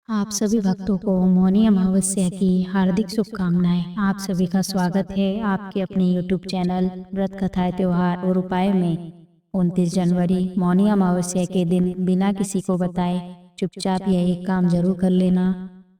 आप सभी भक्तों को मौनी अमावस्या की हार्दिक शुभकामनाएं। आप सभी का स्वागत है आपके अपने YouTube चैनल व्रत कथाएं त्योहार और उपाय में। 29 जनवरी मौनी अमावस्या के दिन बिना किसी को बताए चुपचाप यह एक काम जरूर कर लेना।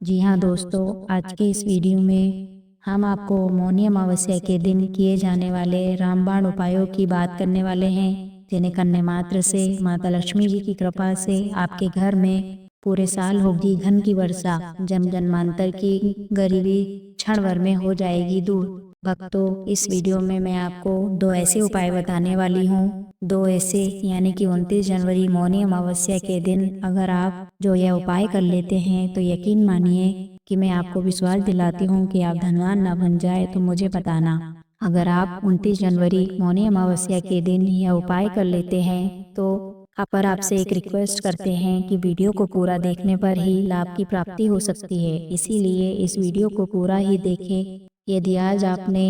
जी हाँ दोस्तों, आज के इस वीडियो में हम आपको मौनी अमावस्या के दिन किए जाने वाले रामबाण उपायों की बात करने वाले हैं, जिन्हें करने मात्र से माता लक्ष्मी जी की कृपा से आपके घर में पूरे साल होगी धन की वर्षा, जन्म जन्मांतर की गरीबी क्षण भर में हो जाएगी दूर। भक्तों, इस वीडियो में मैं आपको दो ऐसे उपाय बताने वाली हूँ। दो ऐसे यानी कि 29 जनवरी मौनी अमावस्या के दिन अगर आप जो यह उपाय कर लेते हैं तो यकीन मानिए कि मैं आपको विश्वास दिलाती हूँ कि आप धनवान ना बन जाए तो मुझे बताना। अगर आप 29 जनवरी मौनी अमावस्या के दिन यह उपाय कर लेते हैं तो पर आपसे एक रिक्वेस्ट करते हैं कि वीडियो को पूरा देखने पर ही लाभ की प्राप्ति हो सकती है, इसीलिए इस वीडियो को पूरा ही देखें। यदि आज आपने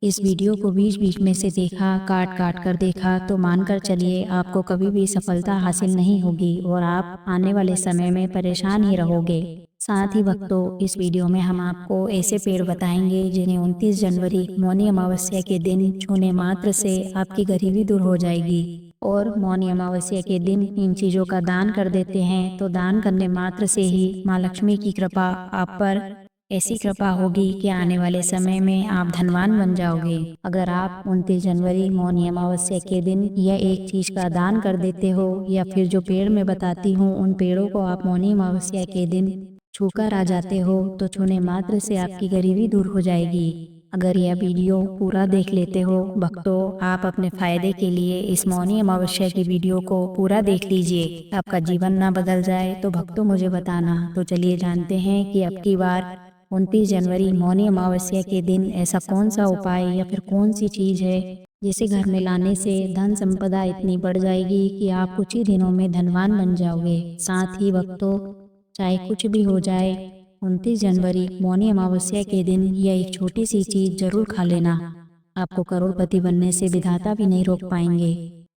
इस वीडियो को बीच बीच में से देखा, काट काट कर देखा, तो मानकर चलिए आपको कभी भी सफलता हासिल नहीं होगी और आप आने वाले समय में परेशान ही रहोगे। साथ ही भक्तों, इस वीडियो में हम आपको ऐसे पेड़ बताएंगे जिन्हें 29 जनवरी मौनी अमावस्या के दिन छूने मात्र से आपकी गरीबी दूर हो जाएगी। और मौनी अमावस्या के दिन इन चीज़ों का दान कर देते हैं तो दान करने मात्र से ही माँ लक्ष्मी की कृपा आप पर ऐसी कृपा होगी कि आने वाले समय में आप धनवान बन जाओगे। अगर आप 29 जनवरी मौनी अमावस्या के दिन यह एक चीज़ का दान कर देते हो या फिर जो पेड़ मैं बताती हूँ उन पेड़ों को आप मौनी अमावस्या के दिन छूकर आ जाते हो तो छूने मात्र से आपकी गरीबी दूर हो जाएगी। अगर यह वीडियो पूरा देख लेते हो भक्तों, आप अपने फायदे के लिए इस मौनी अमावस्या की वीडियो को पूरा देख लीजिए। आपका जीवन ना बदल जाए तो भक्तों मुझे बताना। तो चलिए जानते हैं कि अब की बार 29 जनवरी मौनी अमावस्या के दिन ऐसा कौन सा उपाय या फिर कौन सी चीज़ है जिसे घर में लाने से धन संपदा इतनी बढ़ जाएगी कि आप कुछ ही दिनों में धनवान बन जाओगे। साथ ही भक्तों, चाहे कुछ भी हो जाए, 29 जनवरी मौनी अमावस्या के दिन यह एक छोटी सी चीज जरूर खा लेना। आपको करोड़पति बनने से विधाता भी नहीं रोक पाएंगे,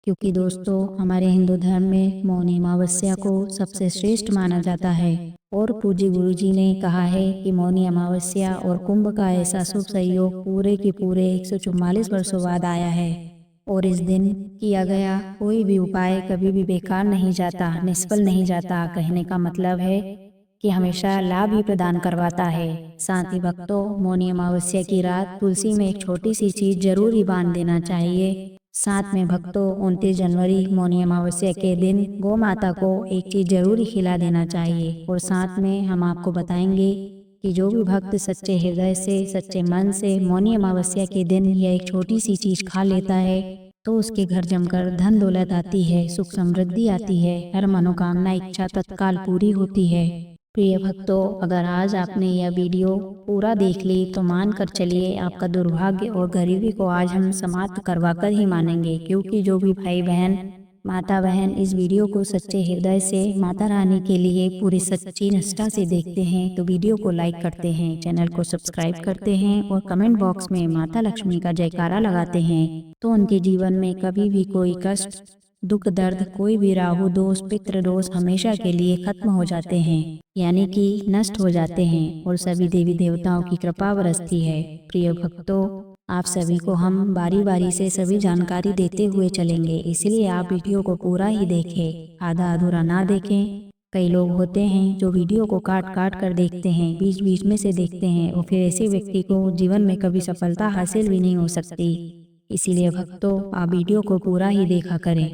क्योंकि दोस्तों हमारे हिंदू धर्म में मौनी अमावस्या को सबसे श्रेष्ठ माना जाता है और पूज्य गुरुजी ने कहा है कि मौनी अमावस्या और कुंभ का ऐसा शुभ संयोग पूरे के पूरे 144 वर्षों बाद आया है और इस दिन किया गया कोई भी उपाय कभी भी बेकार नहीं जाता, निष्फल नहीं जाता। कहने का मतलब है कि हमेशा लाभ ही प्रदान करवाता है। साथ ही भक्तों, मौनी अमावस्या की रात तुलसी में एक छोटी सी चीज जरूर ही बांध देना चाहिए। साथ में भक्तों, 29 जनवरी मौनी अमावस्या के दिन गौ माता को एक चीज जरूर ही खिला देना चाहिए। और साथ में हम आपको बताएंगे कि जो भी भक्त सच्चे हृदय से, सच्चे मन से मौनी अमावस्या के दिन यह एक छोटी सी चीज खा लेता है तो उसके घर जमकर धन दौलत आती है, सुख समृद्धि आती है, हर मनोकामना इच्छा तत्काल पूरी होती है। प्रिय भक्तों, अगर आज आपने यह वीडियो पूरा देख ली तो मान कर चलिए आपका दुर्भाग्य और गरीबी को आज हम समाप्त करवा कर ही मानेंगे, क्योंकि जो भी भाई बहन, माता बहन इस वीडियो को सच्चे हृदय से माता रानी के लिए पूरी सच्ची निष्ठा से देखते हैं तो वीडियो को लाइक करते हैं, चैनल को सब्सक्राइब करते हैं और कमेंट बॉक्स में माता लक्ष्मी का जयकारा लगाते हैं, तो उनके जीवन में कभी भी कोई कष्ट, दुख, दर्द, कोई भी राहु दोष, पितृ दोष हमेशा के लिए खत्म हो जाते हैं, यानी कि नष्ट हो जाते हैं और सभी देवी देवताओं की कृपा बरसती है। प्रिय भक्तों, आप सभी को हम बारी बारी से सभी जानकारी देते हुए चलेंगे, इसलिए आप वीडियो को पूरा ही देखें, आधा अधूरा ना देखें। कई लोग होते हैं जो वीडियो को काट काट कर देखते हैं, बीच बीच में से देखते हैं और फिर ऐसे व्यक्ति को जीवन में कभी सफलता हासिल भी नहीं हो सकती। इसीलिए भक्तों, आप वीडियो को पूरा ही देखा करें।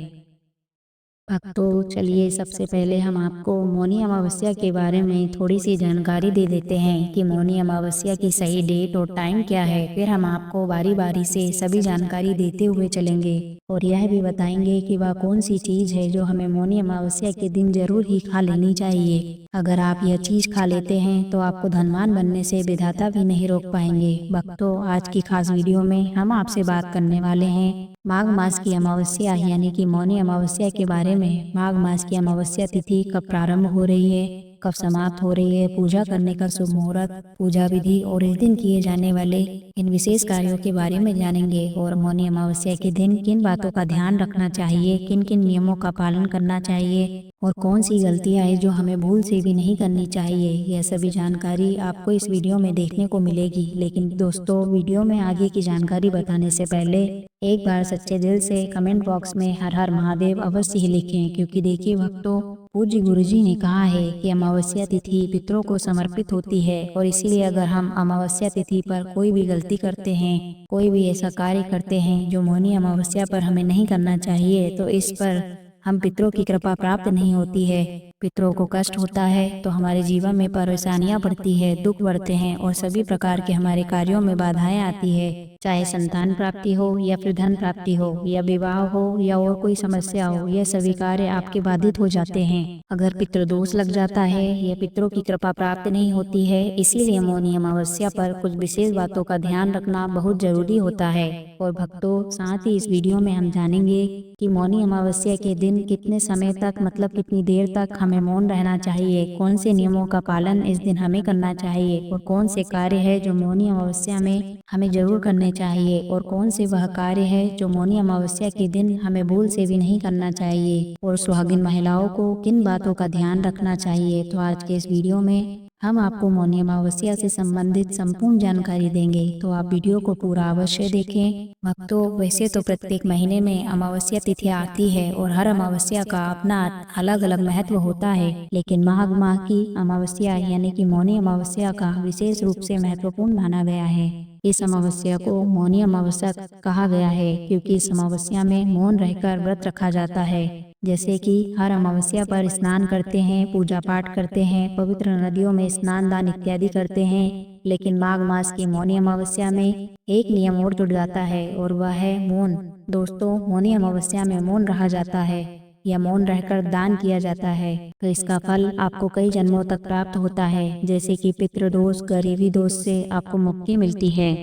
भक्तों, चलिए सबसे पहले हम आपको मौनी अमावस्या के बारे में थोड़ी सी जानकारी दे देते हैं कि मौनी अमावस्या की सही डेट और टाइम क्या है। फिर हम आपको बारी बारी से सभी जानकारी देते हुए चलेंगे और यह भी बताएंगे कि वह कौन सी चीज है जो हमें मौनी अमावस्या के दिन जरूर ही खा लेनी चाहिए। अगर आप यह चीज खा लेते हैं तो आपको धनवान बनने से विधाता भी नहीं रोक पाएंगे। भक्तों, आज की खास वीडियो में हम आपसे बात करने वाले हैं माघ मास की अमावस्या यानी कि मौनी अमावस्या के बारे में। माघ मास की अमावस्या तिथि कब प्रारंभ हो रही है, कब समाप्त हो रही है, पूजा करने का शुभ मुहूर्त, पूजा विधि और इस दिन किए जाने वाले इन विशेष कार्यों के बारे में जानेंगे। और मौनी अमावस्या के दिन किन बातों का ध्यान रखना चाहिए, किन किन नियमों का पालन करना चाहिए और कौन सी गलतियां हैं जो हमें भूल से भी नहीं करनी चाहिए। यह सभी जानकारी आपको इस वीडियो में देखने को मिलेगी। लेकिन दोस्तों, वीडियो में आगे की जानकारी बताने से पहले एक बार सच्चे दिल से कमेंट बॉक्स में हर हर महादेव अवश्य ही लिखें, क्योंकि देखिए भक्तों, पूज्य गुरुजी ने कहा है कि अमावस्या तिथि पितरों को समर्पित होती है, और इसीलिए अगर हम अमावस्या तिथि पर कोई भी गलती करते हैं, कोई भी ऐसा कार्य करते हैं जो मौनी अमावस्या पर हमें नहीं करना चाहिए, तो इस पर हम पितरों की कृपा प्राप्त नहीं होती है। पितरों को कष्ट होता है तो हमारे जीवन में परेशानियां बढ़ती है, दुख बढ़ते हैं और सभी प्रकार के हमारे कार्यों में बाधाएं आती है। चाहे संतान प्राप्ति हो या फिर धन प्राप्ति हो या विवाह हो या और कोई समस्या हो, यह सभी कार्य आपके बाधित हो जाते हैं अगर पितृदोष लग जाता है या पितरों की कृपा प्राप्त नहीं होती है। इसीलिए मौनी अमावस्या पर कुछ विशेष बातों का ध्यान रखना बहुत जरूरी होता है। और भक्तों, साथ ही इस वीडियो में हम जानेंगे कि मौनी अमावस्या के दिन कितने समय तक, मतलब कितनी देर तक हमें मौन रहना चाहिए, कौन से नियमों का पालन इस दिन हमें करना चाहिए, और कौन से कार्य है जो मौनी अमावस्या में हमें जरूर करने चाहिए, और कौन से वह कार्य है जो मौनी अमावस्या के दिन हमें भूल से भी नहीं करना चाहिए, और सुहागिन महिलाओं को किन बातों का ध्यान रखना चाहिए। तो आज के इस वीडियो में हम आपको मौनी अमावस्या से संबंधित संपूर्ण जानकारी देंगे, तो आप वीडियो को पूरा अवश्य देखें। भक्तों, वैसे तो प्रत्येक महीने में अमावस्या तिथि आती है और हर अमावस्या का अपना अलग अलग महत्व होता है, लेकिन माघ माह की अमावस्या यानी कि मौनी अमावस्या का विशेष रूप से महत्वपूर्ण माना गया है। इस अमावस्या को मौनी अमावस्या कहा गया है क्योंकि इस अमावस्या में मौन रहकर व्रत रखा जाता है। जैसे कि हर अमावस्या पर स्नान करते हैं, पूजा पाठ करते हैं, पवित्र नदियों में स्नान दान इत्यादि करते हैं, लेकिन माघ मास की मौनी अमावस्या में एक नियम और जुड़ जाता है और वह है मौन। दोस्तों, मौनी अमावस्या में मौन रहा जाता है या मौन रहकर दान किया जाता है तो इसका फल आपको कई जन्मों तक प्राप्त होता है, जैसे कि पितृदोष, गरीबी दोष से आपको मुक्ति मिलती है,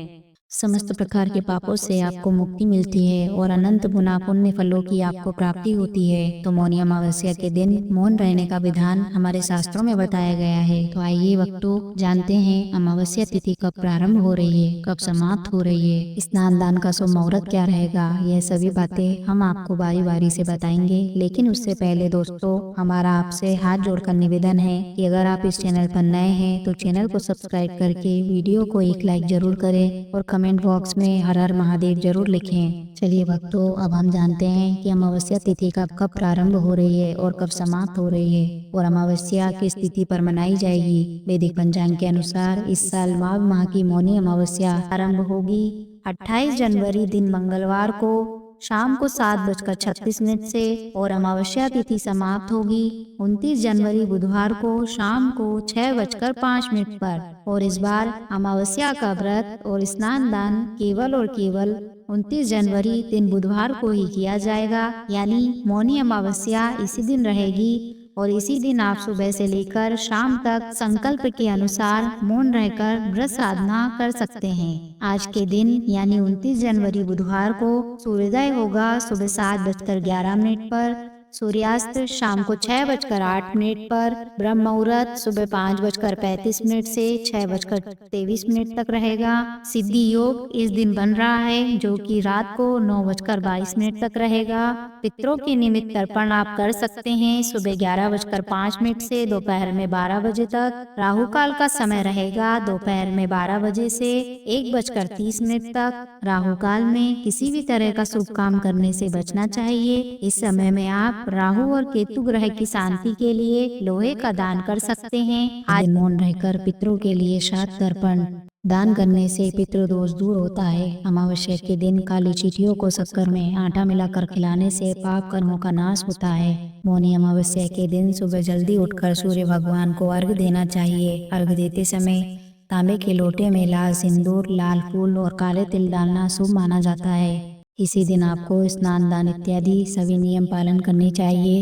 समस्त प्रकार के पापों से आपको मुक्ति मिलती है और अनंत गुना पुण्य फलों की आपको प्राप्ति होती है। तो मौनी अमावस्या के दिन मौन रहने का विधान हमारे शास्त्रों में बताया गया है। तो आइए भक्तों, जानते हैं अमावस्या तिथि कब प्रारंभ हो रही है, कब समाप्त हो रही है, स्नान दान का शुभ मुहूर्त क्या रहेगा, यह सभी बातें हम आपको बारी बारी से बताएंगे। लेकिन उससे पहले दोस्तों, हमारा आपसे हाथ जोड़कर निवेदन है कि अगर आप इस चैनल पर नए हैं तो चैनल को सब्सक्राइब करके वीडियो को एक लाइक जरूर करें और कमेंट बॉक्स में हर हर महादेव जरूर लिखें। चलिए भक्तों, अब हम जानते हैं कि अमावस्या तिथि कब प्रारंभ हो रही है और कब समाप्त हो रही है और अमावस्या किस तिथि पर मनाई जाएगी। वैदिक पंचांग के अनुसार इस साल माघ माह की मौनी अमावस्या आरंभ होगी 28 जनवरी दिन मंगलवार को शाम को 7:36 से और अमावस्या तिथि समाप्त होगी 29 जनवरी बुधवार को शाम को 6:05 पर। और इस बार अमावस्या का व्रत और स्नान दान केवल और केवल 29 जनवरी दिन बुधवार को ही किया जाएगा, यानी मौनी अमावस्या इसी दिन रहेगी और इसी दिन आप सुबह से लेकर शाम तक संकल्प के अनुसार मौन रहकर व्रत साधना कर सकते हैं। आज के दिन यानी 29 जनवरी बुधवार को सूर्योदय होगा सुबह 7:11 पर, सूर्यास्त शाम को 6:08 पर, ब्रह्म मुहूर्त सुबह 5:35 से 6:23 तक रहेगा। सिद्धि योग इस दिन बन रहा है जो कि रात को 9:22 तक रहेगा। पितरों के निमित्त तर्पण आप कर सकते हैं सुबह 11:05 से दोपहर में 12 बजे तक। राहु काल का समय रहेगा दोपहर में 12 बजे से 1:30 तक। राहु काल में किसी भी तरह का शुभ काम करने से बचना चाहिए। इस समय में आप राहु और केतु ग्रह की शांति के लिए लोहे का दान कर सकते हैं। आज मौन रहकर पितरों के लिए श्राद्ध तर्पण दान करने से पितृदोष दूर होता है। अमावस्या के दिन काली चींटियों को शक्कर में आटा मिलाकर खिलाने से पाप कर्मों का नाश होता है। मौनी अमावस्या के दिन सुबह जल्दी उठकर सूर्य भगवान को अर्घ्य देना चाहिए। अर्घ्य देते समय तांबे के लोटे में लाल सिंदूर, लाल फूल और काले तिल डालना शुभ माना जाता है। इसी दिन आपको स्नान दान इत्यादि सभी नियम पालन करने चाहिए।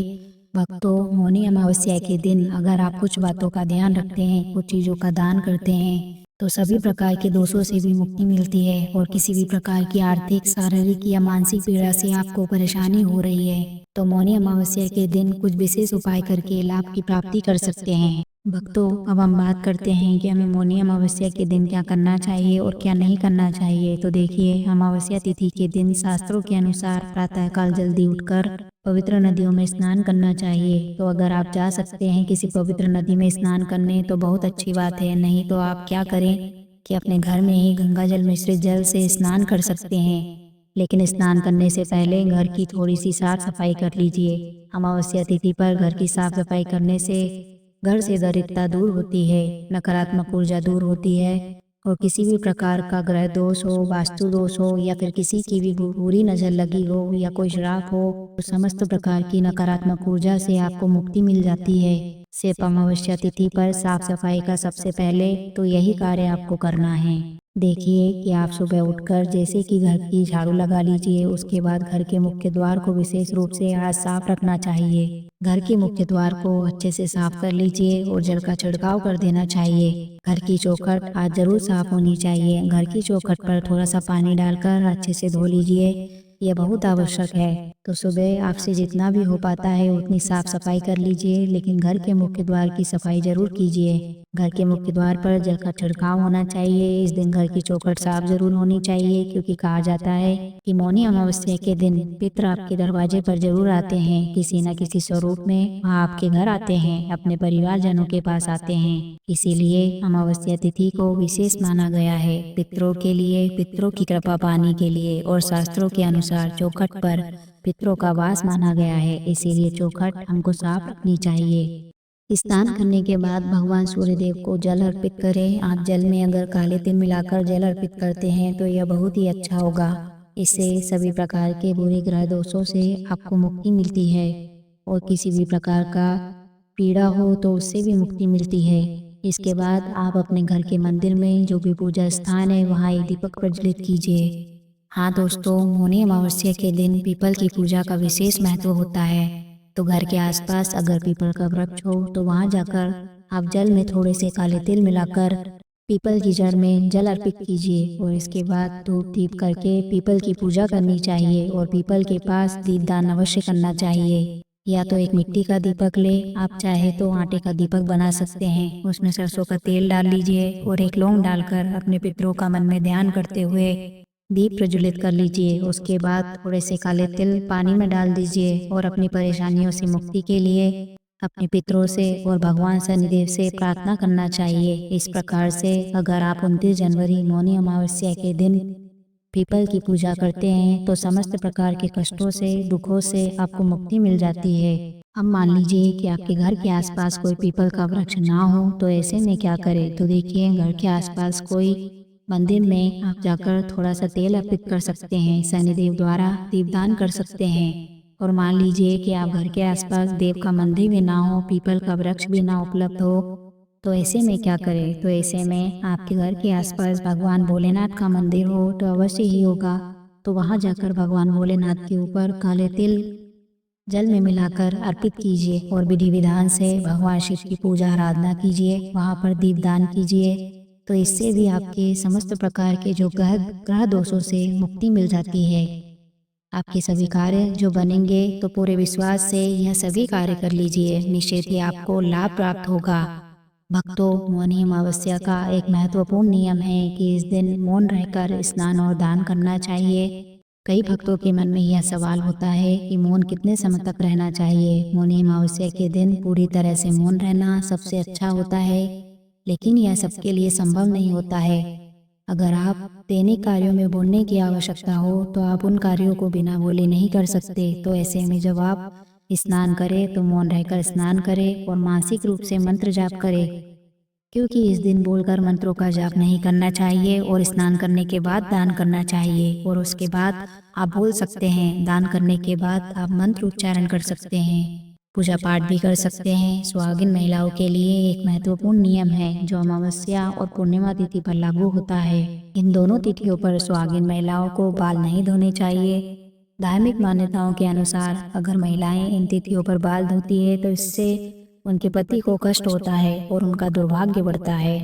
भक्तों, मौनी अमावस्या के दिन अगर आप कुछ बातों का ध्यान रखते हैं, कुछ चीजों का दान करते हैं, तो सभी प्रकार के दोषों से भी मुक्ति मिलती है और किसी भी प्रकार की आर्थिक, शारीरिक या मानसिक पीड़ा से आपको परेशानी हो रही है तो मौनी अमावस्या के दिन कुछ विशेष उपाय करके लाभ की प्राप्ति कर सकते हैं। भक्तों, अब हम बात करते हैं कि हमें मौनी अमावस्या के दिन क्या करना चाहिए और क्या नहीं करना चाहिए। तो देखिए, अमावस्या तिथि के दिन शास्त्रों के अनुसार प्रातःकाल जल्दी उठकर पवित्र नदियों में स्नान करना चाहिए। तो अगर आप जा सकते हैं किसी पवित्र नदी में स्नान करने तो बहुत अच्छी बात है, नहीं तो आप क्या करें कि अपने घर में ही गंगा जल मिश्रित जल से स्नान कर सकते हैं। लेकिन स्नान करने से पहले घर की थोड़ी सी साफ सफाई कर लीजिए। अमावस्या तिथि पर घर की साफ सफाई करने से घर से दरिद्रता दूर होती है, नकारात्मक ऊर्जा दूर होती है और किसी भी प्रकार का ग्रह दोष हो, वास्तु दोष हो या फिर किसी की भी बुरी नज़र लगी हो या कोई श्राप हो, तो समस्त प्रकार की नकारात्मक ऊर्जा से आपको मुक्ति मिल जाती है। सिर्फ अमावस्या तिथि पर साफ सफाई का सबसे पहले तो यही कार्य आपको करना है। देखिए कि आप सुबह उठकर जैसे कि घर की झाड़ू लगा लीजिए, उसके बाद घर के मुख्य द्वार को विशेष रूप से आज साफ रखना चाहिए। घर के मुख्य द्वार को अच्छे से साफ कर लीजिए और जल का छिड़काव कर देना चाहिए। घर की चौखट आज जरूर साफ होनी चाहिए। घर की चौखट पर थोड़ा सा पानी डालकर अच्छे से धो लीजिए, यह बहुत आवश्यक है। तो सुबह आपसे जितना भी हो पाता है उतनी साफ सफाई कर लीजिए, लेकिन घर के मुख्य द्वार की सफाई जरूर कीजिए। घर के मुख्य द्वार पर जल का छिड़काव होना चाहिए। इस दिन घर की चौखट साफ जरूर होनी चाहिए, क्योंकि कहा जाता है कि मौनी अमावस्या के दिन पितृ आपके दरवाजे पर जरूर आते हैं, किसी न किसी स्वरूप में वह आपके घर आते हैं, अपने परिवारजनों के पास आते हैं। इसीलिए अमावस्या तिथि को विशेष माना गया है पितरों के लिए, पितरों की कृपा पाने के लिए, और शास्त्रों के अनुसार चौखट पर पितरों का वास माना गया है। इसीलिए चौखट हमको साफ रखनी चाहिए। स्नान करने के बाद भगवान सूर्यदेव को जल अर्पित करें। आप जल में अगर काले तिल मिलाकर जल अर्पित करते हैं तो यह बहुत ही अच्छा होगा। इससे सभी प्रकार के बुरे ग्रह दोषों से आपको मुक्ति मिलती है और किसी भी प्रकार का पीड़ा हो तो उससे भी मुक्ति मिलती है। इसके बाद आप अपने घर के मंदिर में जो भी पूजा स्थान है वहाँ एक दीपक प्रज्वलित कीजिए। हाँ दोस्तों, मौनी अमावस्या के दिन पीपल की पूजा का विशेष महत्व होता है। तो घर के आसपास अगर पीपल का वृक्ष हो तो वहां जाकर आप जल में थोड़े से काले तिल मिलाकर पीपल की जड़ में जल अर्पित कीजिए और इसके बाद धूप दीप करके पीपल की पूजा करनी चाहिए और पीपल के पास दीपदान अवश्य करना चाहिए। या तो एक मिट्टी का दीपक ले, आप चाहे तो आटे का दीपक बना सकते हैं। उसमें सरसों का तेल डाल लीजिए और एक लौंग डालकर अपने पितरों का मन में ध्यान करते हुए दीप प्रज्वलित कर लीजिए। उसके बाद थोड़े से काले तिल पानी में डाल दीजिए और अपनी परेशानियों से मुक्ति के लिए अपने पितरों से और भगवान शनिदेव से प्रार्थना करना चाहिए। इस प्रकार से अगर आप 29 जनवरी मौनी अमावस्या के दिन पीपल की पूजा करते हैं तो समस्त प्रकार के कष्टों से, दुखों से आपको मुक्ति मिल जाती है। अब मान लीजिए कि आपके घर के आसपास कोई पीपल का वृक्ष ना हो तो ऐसे में क्या करें। तो देखिए, घर के आसपास कोई मंदिर में आप जाकर थोड़ा सा तेल अर्पित कर सकते हैं, शनिदेव द्वारा दीपदान कर सकते हैं। और मान लीजिए कि आप घर के आसपास देव का मंदिर भी ना हो, पीपल का वृक्ष भी ना उपलब्ध हो, तो ऐसे में क्या करें। तो ऐसे में आपके घर के आसपास भगवान भोलेनाथ का मंदिर हो तो अवश्य ही होगा, तो वहां जाकर भगवान भोलेनाथ के ऊपर काले तिल जल में मिलाकर अर्पित कीजिए और विधि विधान से भगवान शिव की पूजा आराधना कीजिए, वहां पर दीपदान कीजिए। तो इससे भी आपके समस्त प्रकार के जो ग्रह दोषों से मुक्ति मिल जाती है। आपके सभी कार्य जो बनेंगे तो पूरे विश्वास से यह सभी कार्य कर लीजिए, निश्चित ही आपको लाभ प्राप्त होगा। भक्तों, मौनी अमावस्या का एक महत्वपूर्ण नियम है कि इस दिन मौन रहकर स्नान और दान करना चाहिए। कई भक्तों के मन में यह सवाल होता है कि मौन कितने समय तक रहना चाहिए। मौनी अमावस्या के दिन पूरी तरह से मौन रहना सबसे अच्छा होता है, लेकिन यह सबके लिए संभव नहीं होता है। अगर आप दैनिक कार्यों में बोलने की आवश्यकता हो तो आप उन कार्यों को बिना बोले नहीं कर सकते। तो ऐसे में जब आप स्नान करें तो मौन रहकर स्नान करें और मानसिक रूप से मंत्र जाप करें, क्योंकि इस दिन बोलकर मंत्रों का जाप नहीं करना चाहिए। और स्नान करने के बाद दान करना चाहिए और उसके बाद आप बोल सकते हैं। दान करने के बाद आप मंत्र उच्चारण कर सकते हैं, पूजा पाठ भी कर सकते हैं। सुहागिन महिलाओं के लिए एक महत्वपूर्ण नियम है जो अमावस्या और पूर्णिमा तिथि पर लागू होता है। इन दोनों तिथियों पर सुहागिन महिलाओं को बाल नहीं धोने चाहिए। धार्मिक मान्यताओं के अनुसार अगर महिलाएं इन तिथियों पर बाल धोती है तो इससे उनके पति को कष्ट होता है और उनका दुर्भाग्य बढ़ता है।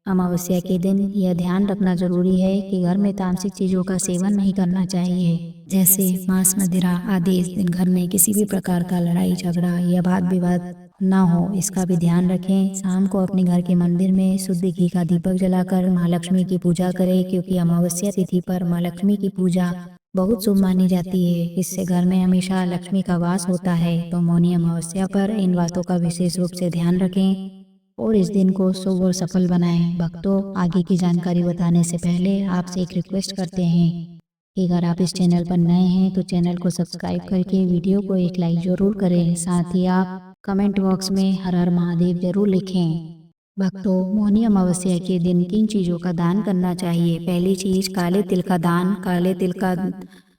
अमावस्या के दिन यह ध्यान रखना जरूरी है कि घर में तामसिक चीजों का सेवन नहीं करना चाहिए, जैसे मांस, मदिरा आदि। इस दिन घर में किसी भी प्रकार का लड़ाई झगड़ा या वाद विवाद ना हो, इसका भी ध्यान रखें। शाम को अपने घर के मंदिर में शुद्ध घी का दीपक जलाकर माँ लक्ष्मी की पूजा करें, क्योंकि अमावस्या तिथि पर माँ लक्ष्मी की पूजा बहुत शुभ मानी जाती है। इससे घर में हमेशा लक्ष्मी का वास होता है। तो मौनी अमावस्या पर इन बातों का विशेष रूप से ध्यान रखें और इस दिन को शुभ और सफल बनाएं। भक्तों, आगे की जानकारी बताने से पहले आपसे एक रिक्वेस्ट करते हैं कि अगर आप इस चैनल पर नए हैं तो चैनल को सब्सक्राइब करके वीडियो को एक लाइक जरूर करें। साथ ही आप कमेंट बॉक्स में हर हर महादेव जरूर लिखें। भक्तों, मौनी अमावस्या के दिन किन चीज़ों का दान करना चाहिए? पहली चीज, काले तिल का दान। काले तिल का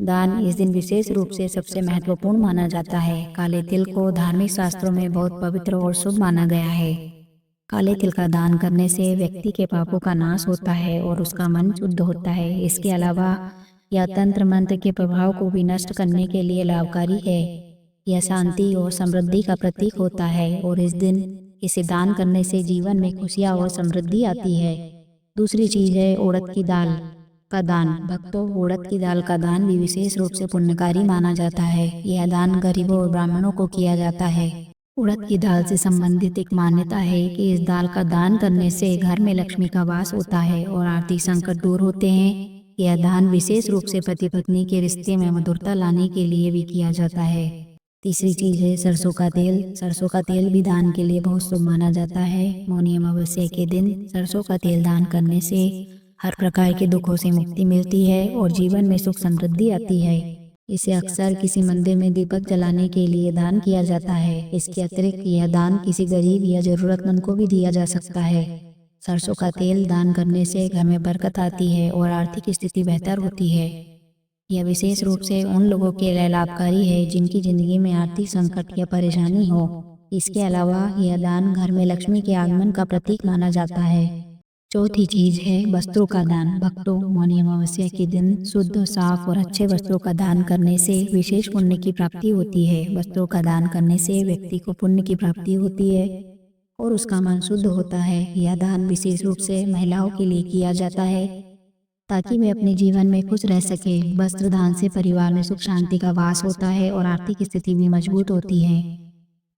दान इस दिन विशेष रूप से सबसे महत्वपूर्ण माना जाता है। काले तिल को धार्मिक शास्त्रों में बहुत पवित्र और शुभ माना गया है। काले तिल का दान करने से व्यक्ति के पापों का नाश होता है और उसका मन शुद्ध होता है। इसके अलावा यह तंत्र मंत्र के प्रभाव को भी नष्ट करने के लिए लाभकारी है। यह शांति और समृद्धि का प्रतीक होता है और इस दिन इसे दान करने से जीवन में खुशियाँ और समृद्धि आती है। दूसरी चीज है उड़द की दाल का दान। भक्तों, उड़द की दाल का दान भी विशेष रूप से पुण्यकारी माना जाता है। यह दान गरीबों और ब्राह्मणों को किया जाता है। उड़द की दाल से संबंधित एक मान्यता है कि इस दाल का दान करने से घर में लक्ष्मी का वास होता है और आर्थिक संकट दूर होते हैं। यह दान विशेष रूप से पति पत्नी के रिश्ते में मधुरता लाने के लिए भी किया जाता है। तीसरी चीज है सरसों का तेल। सरसों का तेल भी दान के लिए बहुत शुभ माना जाता है। मौनी अमावस्या के दिन सरसों का तेल दान करने से हर प्रकार के दुखों से मुक्ति मिलती है और जीवन में सुख समृद्धि आती है। इसे अक्सर किसी मंदिर में दीपक जलाने के लिए दान किया जाता है। इसके अतिरिक्त यह दान किसी गरीब या जरूरतमंद को भी दिया जा सकता है। सरसों का तेल दान करने से घर में बरकत आती है और आर्थिक स्थिति बेहतर होती है। यह विशेष रूप से उन लोगों के लिए लाभकारी है जिनकी जिंदगी में आर्थिक संकट या परेशानी हो। इसके अलावा यह दान घर में लक्ष्मी के आगमन का प्रतीक माना जाता है। चौथी चीज है वस्त्रों का दान। भक्तों, मौनी अमावस्या के दिन शुद्ध, साफ और अच्छे वस्त्रों का दान करने से विशेष पुण्य की प्राप्ति होती है। वस्त्रों का दान करने से व्यक्ति को पुण्य की प्राप्ति होती है और उसका मन शुद्ध होता है। यह दान विशेष रूप से महिलाओं के लिए किया जाता है ताकि वे अपने जीवन में खुश रह सके। वस्त्र दान से परिवार में सुख शांति का वास होता है और आर्थिक स्थिति भी मजबूत होती है।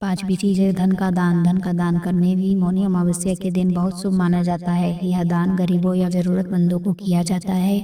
पांचवी चीज है धन का दान। धन का दान करने भी मौनी अमावस्या के दिन बहुत शुभ माना जाता है। यह दान गरीबों या जरूरतमंदों को किया जाता है।